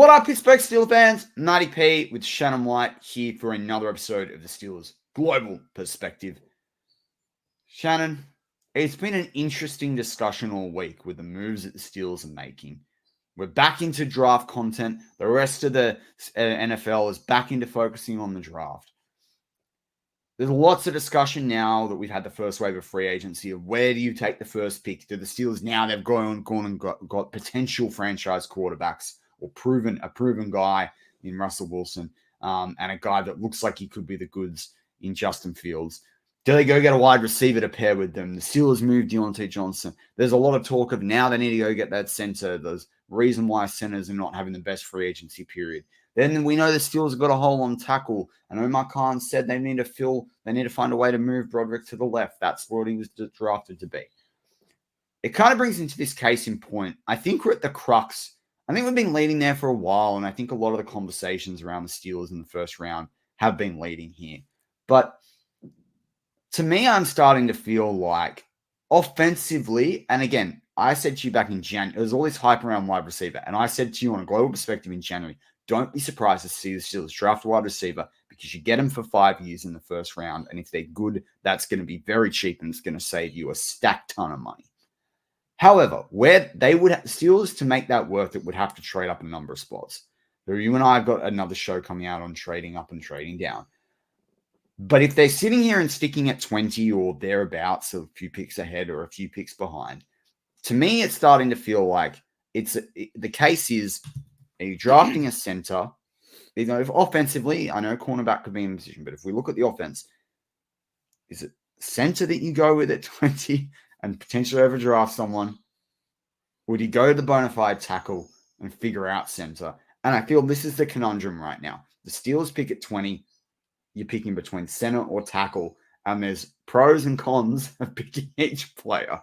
What up, Pittsburgh Steelers fans? Matty P with Shannon White here for another episode of the Steelers Global Perspective. Shannon, it's been an interesting discussion all week with the moves that the Steelers are making. We're back into draft content. The rest of the NFL is back into focusing on the draft. There's lots of discussion now that we've had the first wave of free agency of where do you take the first pick? Do the Steelers now they've gone and got potential franchise quarterbacks or a proven guy in Russell Wilson and a guy that looks like he could be the goods in Justin Fields. Do they go get a wide receiver to pair with them? The Steelers moved Deontay Johnson. There's a lot of talk of now they need to go get that center. There's reason why centers are not having the best free agency period. Then we know the Steelers have got a hole on tackle. And Omar Khan said they need to find a way to move Broderick to the left. That's what he was drafted to be. It kind of brings into this case in point. I think we're at the crux. I think we've been leading there for a while, and I think a lot of the conversations around the Steelers in the first round have been leading here. But to me, I'm starting to feel like offensively, and again, I said to you back in January, there's all this hype around wide receiver, and I said to you on a global perspective in January, don't be surprised to see the Steelers draft a wide receiver because you get them for 5 years in the first round, and if they're good, that's going to be very cheap, and it's going to save you a stacked ton of money. However, where they would have Steelers to make that work, it would have to trade up a number of spots. So you and I have got another show coming out on trading up and trading down. But if they're sitting here and sticking at 20 or thereabouts, a few picks ahead or a few picks behind, to me, it's starting to feel like the case is, are you drafting a center? You know, if offensively, I know cornerback could be in position, but if we look at the offense, is it center that you go with at 20 and potentially overdraft someone? Would you go to the bona fide tackle and figure out center? And I feel this is the conundrum right now. The Steelers pick at 20. You're picking between center or tackle, and there's pros and cons of picking each player.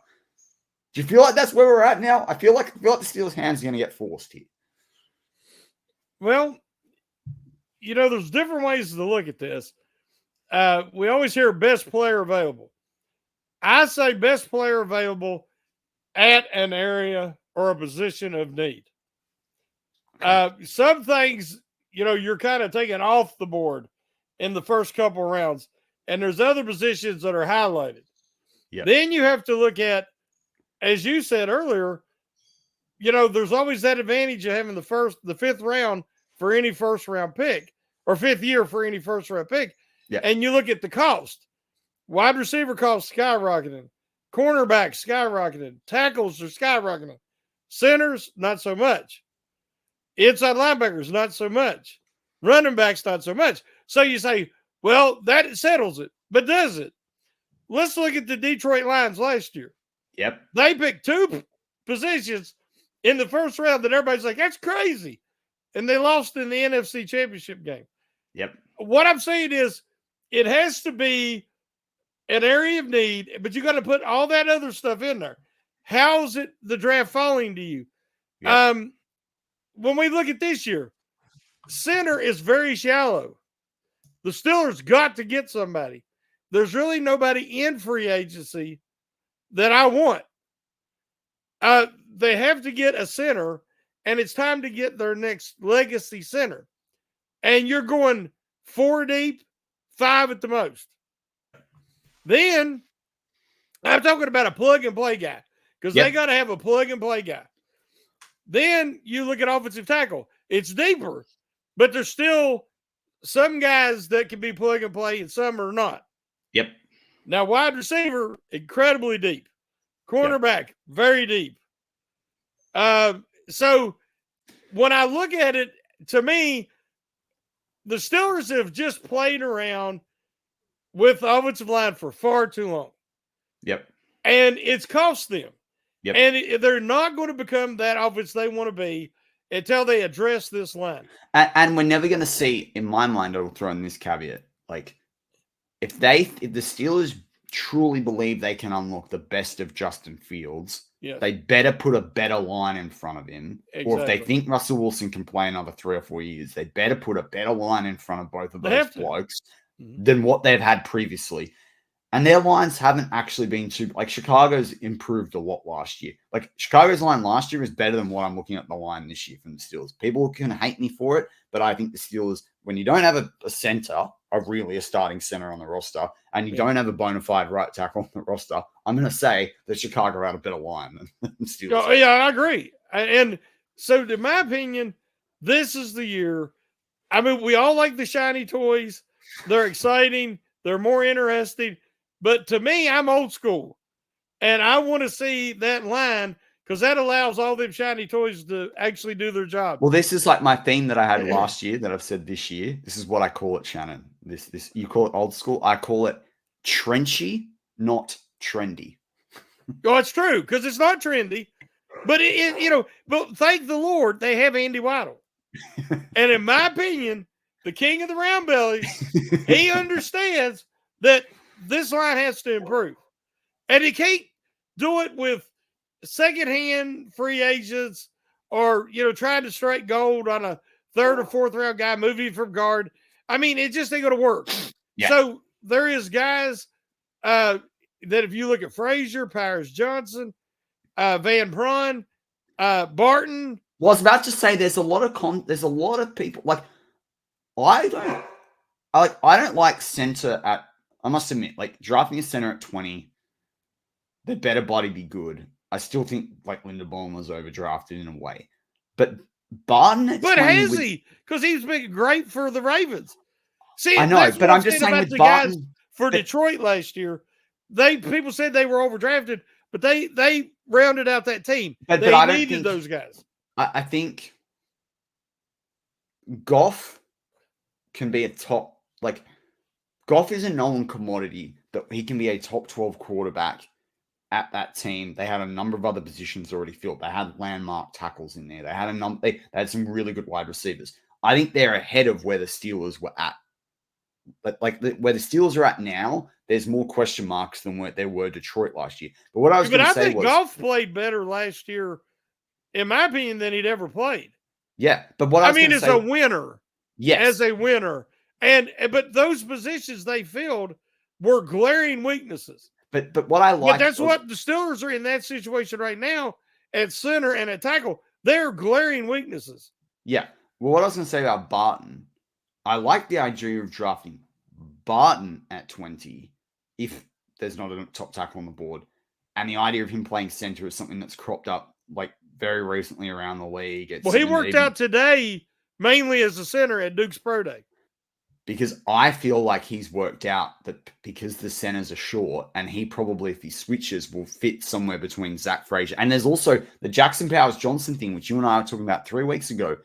Do you feel like that's where we're at now? I feel like the Steelers' hands are going to get forced here. Well, you know, there's different ways to look at this. We always hear best player available. I say best player available at an area or a position of need. Some things, you know, you're kind of taking off the board in the first couple of rounds, and there's other positions that are highlighted. Yep. Then you have to look at, as you said earlier, you know, there's always that advantage of having the fifth round for any first round pick, or fifth year for any first round pick. Yep. And you look at the cost. Wide receiver costs skyrocketing. Cornerbacks skyrocketing. Tackles are skyrocketing. Centers, not so much. Inside linebackers, not so much. Running backs, not so much. So you say, well, that settles it. But does it? Let's look at the Detroit Lions last year. Yep. They picked two positions in the first round that everybody's like, that's crazy. And they lost in the NFC Championship game. Yep. What I'm saying is it has to be an area of need, but you got to put all that other stuff in there. How's it the draft falling to you? Yep. When we look at this year, center is very shallow. The Steelers got to get somebody. There's really nobody in free agency that I want. They have to get a center, and it's time to get their next legacy center. And you're going 4 deep, 5 at the most. Then I'm talking about a plug-and-play guy because they got to have a plug-and-play guy. Then you look at offensive tackle. It's deeper, but there's still some guys that can be plug-and-play and some are not. Yep. Now, wide receiver, incredibly deep. Cornerback, very deep. So when I look at it, to me, the Steelers have just played around with the offensive line for far too long. Yep. And it's cost them. Yep. And they're not going to become that offense they want to be until they address this line. And we're never going to see, in my mind, I'll throw in this caveat, like, if the Steelers truly believe they can unlock the best of Justin Fields, they better put a better line in front of him. Exactly. Or if they think Russell Wilson can play another 3 or 4 years, they better put a better line in front of both of those blokes than what they've had previously. And their lines haven't actually been too, like, Chicago's improved a lot last year. Like, Chicago's line last year is better than what I'm looking at the line this year from the Steelers. People can hate me for it, but I think the Steelers, when you don't have a center, really a starting center on the roster, and you don't have a bona fide right tackle on the roster, I'm going to say that Chicago had a better line than the Steelers. Yeah, I agree. And so, in my opinion, this is the year. I mean, we all like the shiny toys. They're exciting. They're more interesting. But to me, I'm old school. And I want to see that line because that allows all them shiny toys to actually do their job. Well, this is like my theme that I had last year that I've said this year. This is what I call it, Shannon. This you call it old school. I call it trenchy, not trendy. Oh, it's true because it's not trendy. But, but thank the Lord they have Andy Weidel. And in my opinion, the king of the round bellies, he understands that this line has to improve. And he can't do it with secondhand free agents or, trying to strike gold on a third or fourth round guy moving from guard. I mean, it just ain't going to work. Yeah. So there is guys that if you look at Frazier, Powers Johnson, Van Brun, Barton. Well, I was about to say there's a lot of people like I don't like center at. I must admit, like drafting a center at 20, they better body be good. I still think like Linderbaum was overdrafted in a way, but Barton at 20. But has he? Because he's been great for the Ravens. See, I know, but I'm just saying with the Barton guys for Detroit last year, people said they were overdrafted, but they rounded out that team. But they I don't needed think, those guys. I think Goff can be a top, like Goff is a known commodity that he can be a top 12 quarterback at that team. They had a number of other positions already filled. They had landmark tackles in there. They had they had some really good wide receivers. I think they're ahead of where the Steelers were at. But where the Steelers are at now, there's more question marks than where there were Detroit last year. But what I was going to say was, Goff played better last year, in my opinion, than he'd ever played. Yeah, but what I mean is a winner. Yes, as a winner, but those positions they filled were glaring weaknesses. But what I like, but that's what the Steelers are in that situation right now at center and at tackle. They're glaring weaknesses. Yeah. Well, what I was going to say about Barton, I like the idea of drafting Barton at 20 if there's not a top tackle on the board. And the idea of him playing center is something that's cropped up like very recently around the league. He worked out today mainly as a center at Duke's Pro Day. Because I feel like he's worked out that because the centers are short and he probably, if he switches, will fit somewhere between Zach Frazier. And there's also the Jackson Powers Johnson thing, which you and I were talking about 3 weeks ago.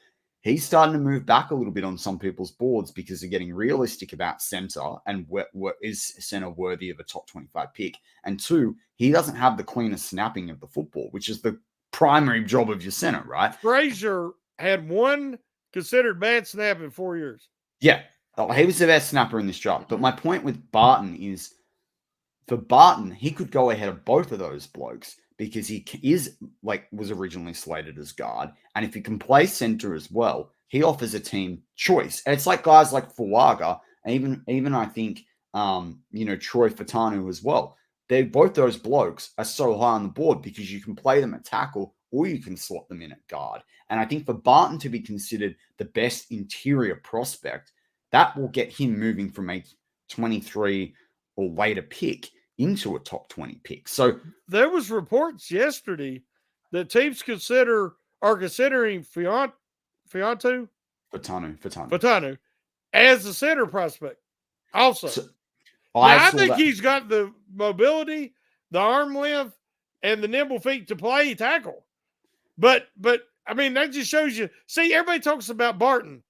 He's starting to move back a little bit on some people's boards because they're getting realistic about center and what is center worthy of a top 25 pick. And 2, he doesn't have the cleanest snapping of the football, which is the primary job of your center, right? Frazier had one considered bad snap in 4 years. Yeah. He was the best snapper in this job. But my point with Barton is, for Barton, he could go ahead of both of those blokes because he was originally slated as guard. And if he can play center as well, he offers a team choice. And it's like guys like Fuaga, and even I think, Troy Fatanu as well. Both those blokes are so high on the board because you can play them at tackle or you can slot them in at guard. And I think for Barton to be considered the best interior prospect, that will get him moving from a 23 or later pick into a top 20 pick. So there was reports yesterday that teams are considering Fatanu as a center prospect. Also, I think he's got the mobility, the arm length, and the nimble feet to play tackle. But I mean, that just shows you. See, everybody talks about Barton.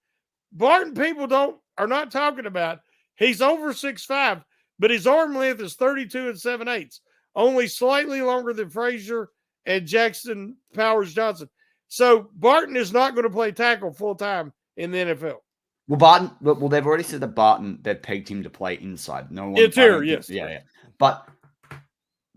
Barton people are not talking about. He's over 6'5", but his arm length is 32 7/8, only slightly longer than Frazier and Jackson Powers Johnson. So Barton is not going to play tackle full time in the NFL. Well, they've already said that Barton, they've pegged him to play inside. No one. Interior, yes. Yeah. But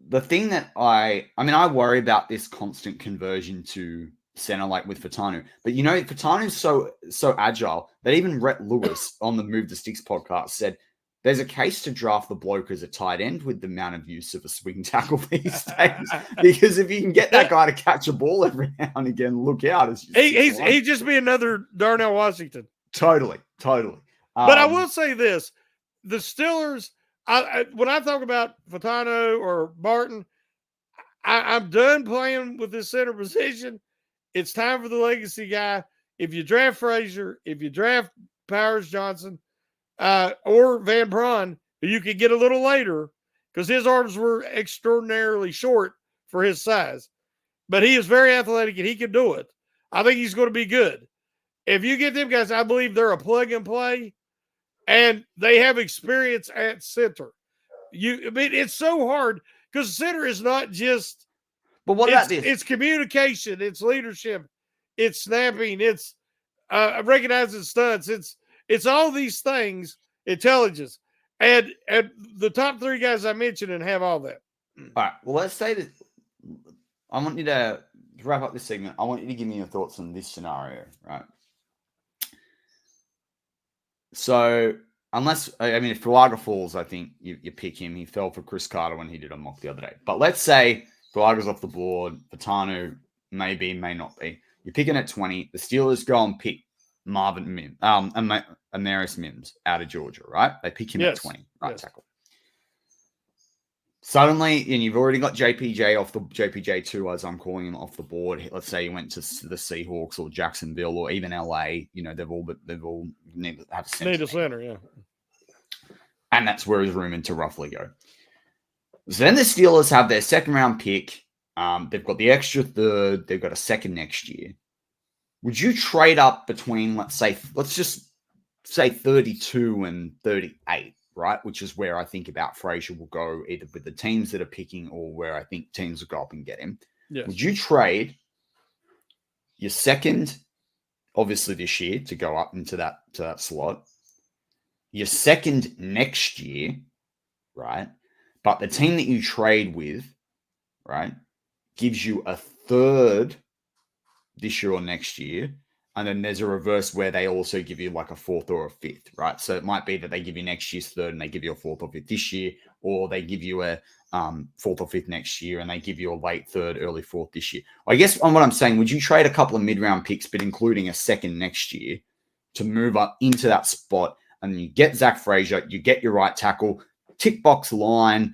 the thing that I worry about this constant conversion to center like with Fatanu. But Fatanu's so agile that even Rhett Lewis on the Move the Sticks podcast said there's a case to draft the bloke as a tight end with the amount of use of a swing tackle these days. Because if you can get that guy to catch a ball every now and again, look out. He'd just be another Darnell Washington. Totally. But I will say this. The Steelers, when I talk about Fatano or Barton, I'm done playing with this center position. It's time for the legacy guy. If you draft Frazier, if you draft Powers Johnson, or Van Braun, who you could get a little later because his arms were extraordinarily short for his size. But he is very athletic and he can do it. I think he's going to be good. If you get them guys, I believe they're a plug and play, and they have experience at center. It's so hard because center is not just. But what about this? It's communication, it's leadership, it's snapping, it's recognizing stunts, it's all these things, intelligence, and the top three guys I mentioned and have all that. All right. Well, let's say that I want you to wrap up this segment. I want you to give me your thoughts on this scenario, right? So, if Fuaga falls, I think you pick him. He fell for Chris Carter when he did a mock the other day. But let's say Fuaga's off the board. Fatano may not be. You're picking at 20. The Steelers go and pick Marvin Mims, Amaris Mims out of Georgia, right? They pick him at 20, right tackle. Suddenly, and you've already got JPJ2, as I'm calling him, off the board. Let's say you went to the Seahawks or Jacksonville or even LA. They've all need to have a center. Yeah. And that's where he's rumored to roughly go. So then the Steelers have their second round pick. They've got the extra third. They've got a second next year. Would you trade up between, let's just say 32 and 38, right? Which is where I think about Frazier will go, either with the teams that are picking or where I think teams will go up and get him. Yes. Would you trade your second, obviously this year, to go up into that slot, your second next year, right? But the team that you trade with, right, gives you a third this year or next year, and then there's a reverse where they also give you like a fourth or a fifth, right? So it might be that they give you next year's third and they give you a fourth or fifth this year, or they give you a fourth or fifth next year and they give you a late third, early fourth this year. I guess on what I'm saying, would you trade a couple of mid-round picks, but including a second next year to move up into that spot, and you get Zach Frazier, you get your right tackle, tick box line,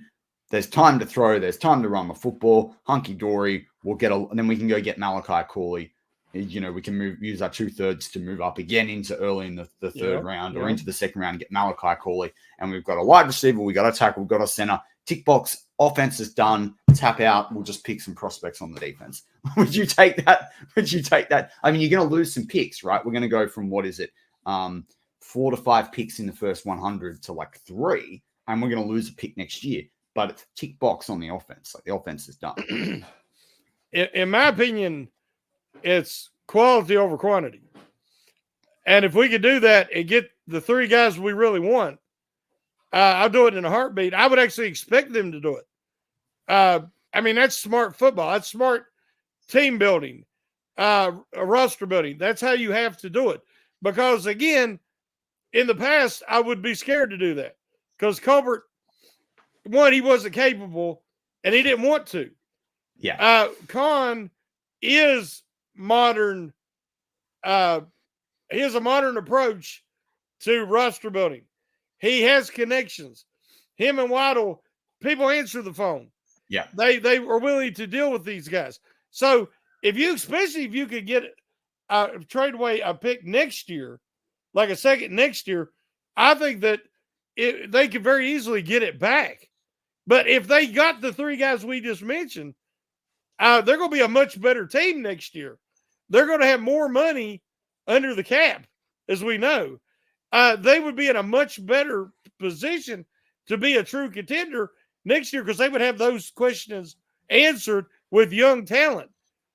there's time to throw, there's time to run the football, hunky-dory, and then we can go get Malachi Corley. We can use our 2/3 to move up again into early in the third round or into the second round and get Malachi Corley. And we've got a wide receiver, we got a tackle, we've got a center, tick box, offense is done, tap out, we'll just pick some prospects on the defense. Would you take that? I mean, you're going to lose some picks, right? We're going to go from, 4 to 5 picks in the first 100 to like 3, and we're going to lose a pick next year. But it's tick box on the offense. Like, the offense is done. In my opinion, it's quality over quantity. And if we could do that and get the 3 guys we really want, I'll do it in a heartbeat. I would actually expect them to do it. That's smart football. That's smart team building, roster building. That's how you have to do it. Because, again, in the past, I would be scared to do that. Because Colbert, one, he wasn't capable, and he didn't want to. Yeah. Khan is modern. He has a modern approach to roster building. He has connections. Him and Waddle, people answer the phone. Yeah. They are willing to deal with these guys. So especially if you could get trade away a pick next year, like a second next year, I think that they could very easily get it back. But if they got the 3 guys we just mentioned, they're going to be a much better team next year. They're going to have more money under the cap, as we know. They would be in a much better position to be a true contender next year because they would have those questions answered with young talent.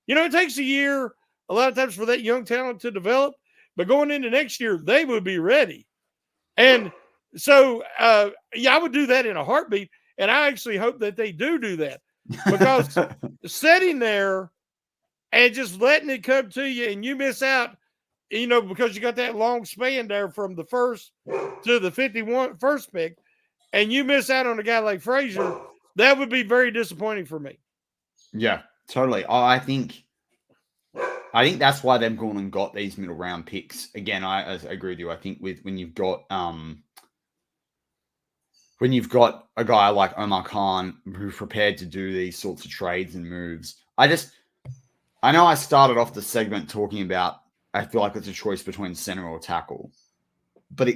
It takes a year a lot of times for that young talent to develop, but going into next year, they would be ready. And so, I would do that in a heartbeat. And I actually hope that they do that, because sitting there and just letting it come to you and you miss out, because you got that long span there from the first to the 51st pick. and you miss out on a guy like Frazier, that would be very disappointing for me. Yeah, totally. I think that's why they've gone and got these middle round picks. Again, I agree with you. I think when you've got a guy like Omar Khan who's prepared to do these sorts of trades and moves, I know I started off the segment talking about I feel like it's a choice between center or tackle. But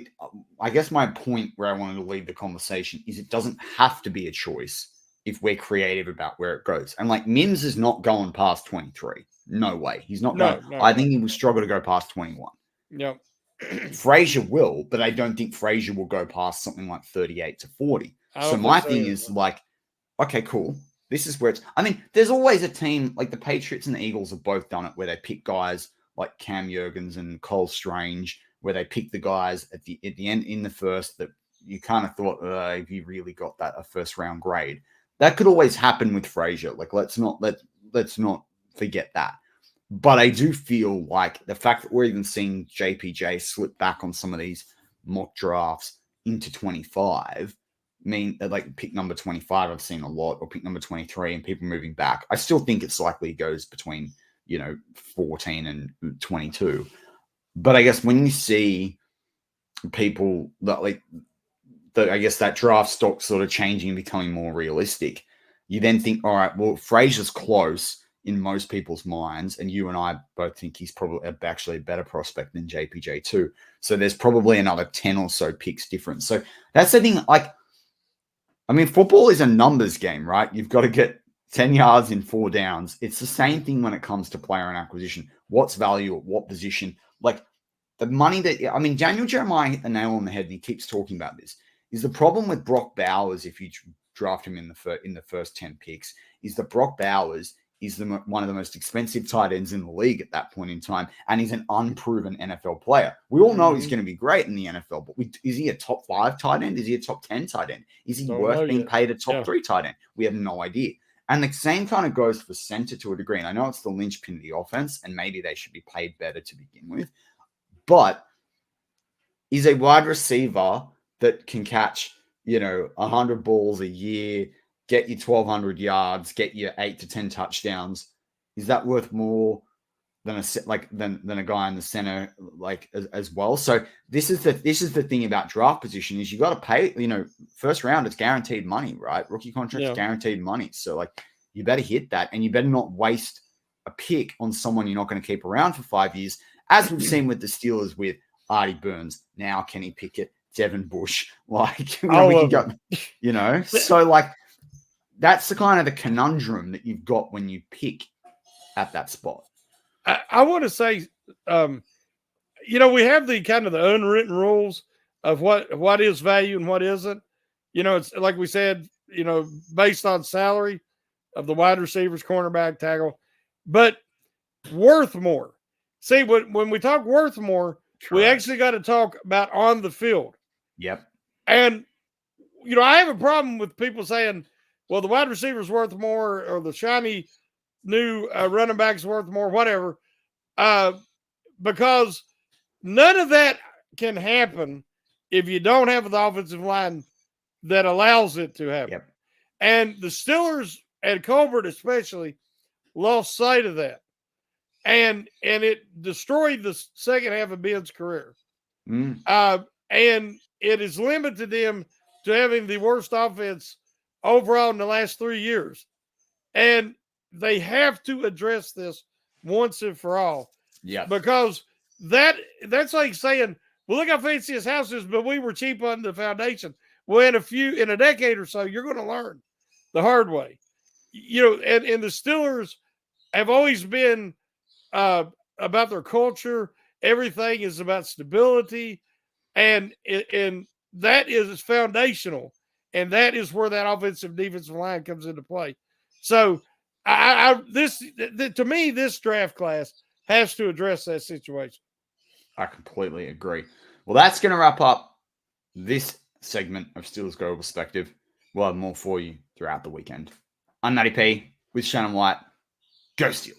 I guess my point where I wanted to lead the conversation is it doesn't have to be a choice if we're creative about where it goes. And like Mims is not going past 23. No way. He's not going. I think he will struggle to go past 21. Yep. Frazier will, but I don't think Frazier will go past something like 38 to 40. So my thing is like, okay, cool. This is where it's, I mean, there's always a team like the Patriots and the Eagles have both done it where they pick guys like Cam Jurgens and Cole Strange, where they pick the guys at the end in the first that you kind of thought, if you really got that a first round grade. That could always happen with Frazier. Like let's not forget that. But I do feel like the fact that we're even seeing JPJ slip back on some of these mock drafts into 25 mean that like pick number 25 I've seen a lot, or pick number 23 and people moving back. I still think it's likely it goes between 14 and 22. But I guess when you see people that I guess that draft stock sort of changing and becoming more realistic, you then think, all right, well, Frazier's close in most people's minds, and you and I both think he's probably actually a better prospect than JPJ too. So there's probably another 10 or so picks difference. So that's the thing. Like, I mean, football is a numbers game, right? You've got to get 10 yards in 4 downs. It's the same thing when it comes to player and acquisition. What's value at what position? Like the money that, I mean, Daniel Jeremiah hit the nail on the head, and he keeps talking about this, is the problem with Brock Bowers, if you draft him in the first 10 picks, is that Brock Bowers is one of the most expensive tight ends in the league at that point in time, and he's an unproven NFL player. We all know he's going to be great in the NFL, but is he a top 5 tight end? Is he a top 10 tight end? Is he worth being paid a top 3 tight end? We have no idea. And the same kind of goes for center to a degree. And I know it's the linchpin of the offense, and maybe they should be paid better to begin with. But is a wide receiver that can catch, 100 balls a year, get you 1,200 yards, get you 8 to 10 touchdowns, is that worth more than a guy in the center as well? So this is the thing about draft position is you got to pay. First round it's guaranteed money, right? Rookie contract's guaranteed money. So you better hit that, and you better not waste a pick on someone you're not going to keep around for 5 years, as we've seen with the Steelers with Artie Burns, now Kenny Pickett, Devin Bush, So that's the kind of the conundrum that you've got when you pick at that spot. I want to say, we have the kind of the unwritten rules of what is value and what isn't. It's like we said, based on salary of the wide receivers, cornerback, tackle, but worth more. See, when we talk worth more, we actually got to talk about on the field. Yep. And, I have a problem with people saying, well, the wide receiver's worth more, or the shiny new running back's worth more, whatever, because none of that can happen if you don't have the offensive line that allows it to happen. Yep. And the Steelers and Colbert especially lost sight of that. And it destroyed the second half of Ben's career. And it has limited them to having the worst offense overall in the last 3 years. And they have to address this once and for all. Yeah. Because that's like saying, well, look how fancy his house is, but we were cheap on the foundation. Well, in a decade or so, you're going to learn the hard way. And the Steelers have always been about their culture. Everything is about stability, and that is foundational, and that is where that offensive defensive line comes into play. So, to me, this draft class has to address that situation. I completely agree. Well, that's going to wrap up this segment of Steelers Global Perspective. We'll have more for you throughout the weekend. I'm Matty P with Shannon White. Go Steelers.